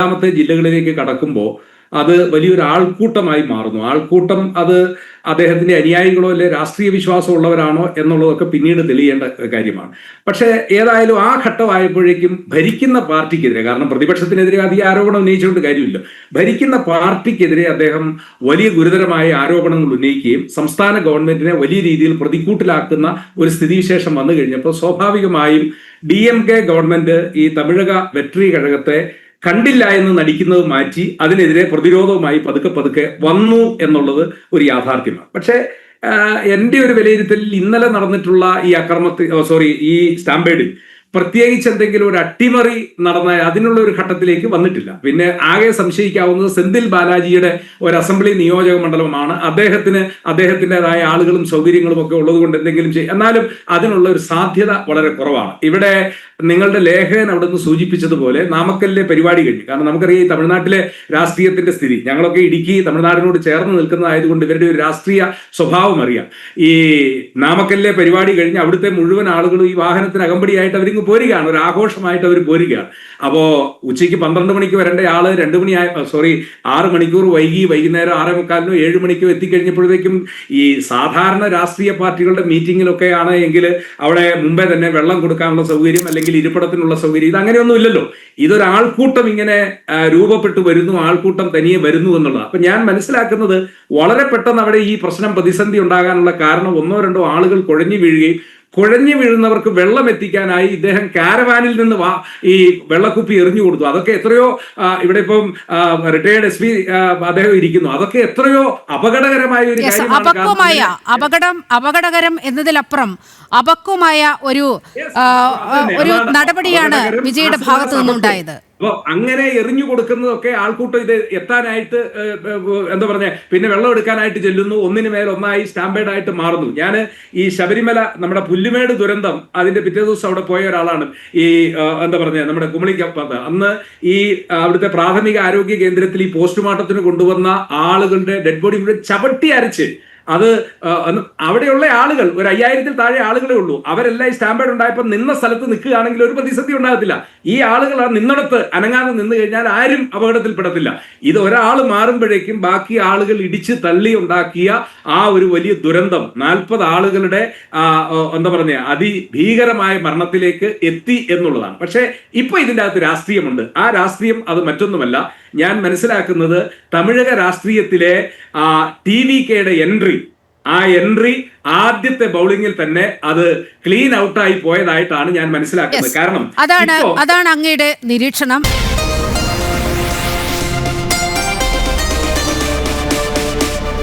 രണ്ടാമത്തെ ജില്ലകളിലേക്ക് കടക്കുമ്പോൾ അത് വലിയൊരു ആൾക്കൂട്ടമായി മാറുന്നു. ആൾക്കൂട്ടം അത് അദ്ദേഹത്തിന്റെ അനുയായികളോ അല്ലെ രാഷ്ട്രീയ വിശ്വാസം ഉള്ളവരാണോ എന്നുള്ളതൊക്കെ പിന്നീട് തെളിയേണ്ട കാര്യമാണ്. പക്ഷേ ഏതായാലും ആ ഘട്ടമായപ്പോഴേക്കും ഭരിക്കുന്ന പാർട്ടിക്കെതിരെ, കാരണം പ്രതിപക്ഷത്തിനെതിരെ അധികം ആരോപണം ഉന്നയിച്ചുകൊണ്ട് കാര്യമില്ല, ഭരിക്കുന്ന പാർട്ടിക്കെതിരെ അദ്ദേഹം വലിയ ഗുരുതരമായ ആരോപണങ്ങൾ ഉന്നയിക്കുകയും സംസ്ഥാന ഗവൺമെന്റിനെ വലിയ രീതിയിൽ പ്രതിക്കൂട്ടിലാക്കുന്ന ഒരു സ്ഥിതിവിശേഷം വന്നു കഴിഞ്ഞപ്പോൾ സ്വാഭാവികമായും DMK ഗവൺമെന്റ് ഈ തമിഴക വെട്രി കഴകത്തെ കണ്ടില്ല എന്ന് നടിക്കുന്നത് മാറ്റി അതിനെതിരെ പ്രതിരോധവുമായി പതുക്കെ പതുക്കെ വന്നു എന്നുള്ളത് ഒരു യാഥാർത്ഥ്യമാണ്. പക്ഷേ എൻ്റെ ഒരു വിലയിരുത്തലിൽ ഇന്നലെ നടന്നിട്ടുള്ള ഈ ഈ സ്റ്റാമ്പേഡിൽ പ്രത്യേകിച്ച് എന്തെങ്കിലും ഒരു അട്ടിമറി നടന്ന അതിനുള്ള ഒരു ഘട്ടത്തിലേക്ക് വന്നിട്ടില്ല. പിന്നെ ആകെ സംശയിക്കാവുന്നത് സെന്തിൽ ബാലാജിയുടെ ഒരു അസംബ്ലി നിയോജക മണ്ഡലമാണ്. അദ്ദേഹത്തിൻ്റെതായ ആളുകളും സൗകര്യങ്ങളും ഒക്കെ ഉള്ളത് കൊണ്ട് എന്തെങ്കിലും ചെയ്യും, എന്നാലും അതിനുള്ള ഒരു സാധ്യത വളരെ കുറവാണ്. ഇവിടെ നിങ്ങളുടെ ലേഖകൻ അവിടെ നിന്ന് സൂചിപ്പിച്ചതുപോലെ നാമക്കലിലെ പരിപാടി കഴിഞ്ഞു. കാരണം നമുക്കറിയാം ഈ തമിഴ്നാട്ടിലെ രാഷ്ട്രീയത്തിന്റെ സ്ഥിതി, ഞങ്ങളൊക്കെ ഇടുക്കി തമിഴ്നാടിനോട് ചേർന്ന് നിൽക്കുന്നതായതുകൊണ്ട് ഇവരുടെ ഒരു രാഷ്ട്രീയ സ്വഭാവം അറിയാം. ഈ നാമക്കലിലെ പരിപാടി കഴിഞ്ഞ് അവിടുത്തെ മുഴുവൻ ആളുകളും ഈ വാഹനത്തിന് അകമ്പടിയായിട്ട് അവരിങ്ങ് പോരുകയാണ്, ഒരു ആഘോഷമായിട്ട് അവർ പോരുകയാണ്. അപ്പോ ഉച്ചയ്ക്ക് 12 മണിക്ക് വരേണ്ട ആള് 6 മണിക്കൂർ വൈകി വൈകുന്നേരം 6:45 7 മണിക്കോ എത്തിക്കഴിഞ്ഞപ്പോഴത്തേക്കും ഈ സാധാരണ രാഷ്ട്രീയ പാർട്ടികളുടെ മീറ്റിങ്ങിലൊക്കെയാണ് എങ്കിൽ അവിടെ മുമ്പേ തന്നെ വെള്ളം കൊടുക്കാനുള്ള സൗകര്യം അല്ലെങ്കിൽ ഇരിപ്പിടത്തിനുള്ള സൗകര്യം, ഇത് അങ്ങനെയൊന്നും ഇല്ലല്ലോ. ഇതൊരാൾക്കൂട്ടം ഇങ്ങനെ രൂപപ്പെട്ടു വരുന്നു, ആൾക്കൂട്ടം തനിയെ വരുന്നു എന്നുള്ളത്. അപ്പൊ ഞാൻ മനസ്സിലാക്കുന്നത് വളരെ പെട്ടെന്ന് അവിടെ ഈ പ്രശ്നം പ്രതിസന്ധി ഉണ്ടാകാനുള്ള കാരണം 1-2 ആളുകൾ കുഴഞ്ഞു വീഴുന്നവർക്ക് വെള്ളം എത്തിക്കാനായി ഇദ്ദേഹം കാരവാനിൽ നിന്ന് ഈ വെള്ളക്കുപ്പി എറിഞ്ഞു കൊടുത്തു. അതൊക്കെ എത്രയോ, ഇവിടെ ഇപ്പം റിട്ടയേർഡ് SP അദ്ദേഹം ഇരിക്കുന്നു, അതൊക്കെ എത്രയോ അപകടകരമായ ഒരു അപകടകരം എന്നതിലപ്പുറം അപക്വമായ ഒരു നടപടിയാണ് വിജയുടെ ഭാഗത്തു നിന്നുണ്ടായത്. അപ്പോൾ അങ്ങനെ എറിഞ്ഞു കൊടുക്കുന്നതൊക്കെ ആൾക്കൂട്ടം ഇത് എത്താനായിട്ട് എന്താ പറഞ്ഞ പിന്നെ വെള്ളം എടുക്കാനായിട്ട് ചെല്ലുന്നു, ഒന്നിനു മേൽ ഒന്നായി സ്റ്റാമ്പേഡായിട്ട് മാറുന്നു. ഞാൻ ഈ ശബരിമല നമ്മുടെ പുല്ലുമേട് ദുരന്തം അതിന്റെ പിറ്റേ ദിവസം അവിടെ പോയ ഒരാളാണ്. ഈ എന്താ പറഞ്ഞ നമ്മുടെ കുമളിക്കപ്പത്ത് അന്ന് ഈ അവിടുത്തെ പ്രാഥമിക ആരോഗ്യ കേന്ദ്രത്തിൽ ഈ പോസ്റ്റ്മോർട്ടത്തിന് കൊണ്ടുവന്ന ആളുകളുടെ ഡെഡ് ബോഡി മുഴുവൻ ചവിട്ടി അരച്ച് അത് അവിടെയുള്ള ആളുകൾ ഒരു 5000-ൽ താഴെ ആളുകളേ ഉള്ളൂ. അവരെല്ലാം ഈ സ്റ്റാമ്പേഡ് ഉണ്ടായപ്പോൾ നിന്ന സ്ഥലത്ത് നിൽക്കുകയാണെങ്കിൽ ഒരു പ്രതിസന്ധി ഉണ്ടാകത്തില്ല. ഈ ആളുകൾ നിന്നിടത്ത് അനങ്ങാതെ നിന്ന് കഴിഞ്ഞാൽ ആരും അപകടത്തിൽപ്പെടത്തില്ല. ഇത് ഒരാൾ മാറുമ്പോഴേക്കും ബാക്കി ആളുകൾ ഇടിച്ച് തള്ളി ഉണ്ടാക്കിയ ആ ഒരു വലിയ ദുരന്തം 40 ആളുകളുടെ എന്താ പറഞ്ഞ അതിഭീകരമായ മരണത്തിലേക്ക് എത്തി എന്നുള്ളതാണ്. പക്ഷേ ഇപ്പൊ ഇതിൻ്റെ അകത്ത് രാഷ്ട്രീയമുണ്ട്. ആ രാഷ്ട്രീയം അത് മറ്റൊന്നുമല്ല. ഞാൻ മനസ്സിലാക്കുന്നത് തമിഴക രാഷ്ട്രീയത്തിലെ TVKയുടെ എൻട്രി ആദ്യത്തെ ബൗളിംഗിൽ തന്നെ അത് ക്ലീൻ ഔട്ടായി പോയതായിട്ടാണ് ഞാൻ മനസ്സിലാക്കുന്നത്. കാരണം അതാണ് അങ്ങയുടെ നിരീക്ഷണം.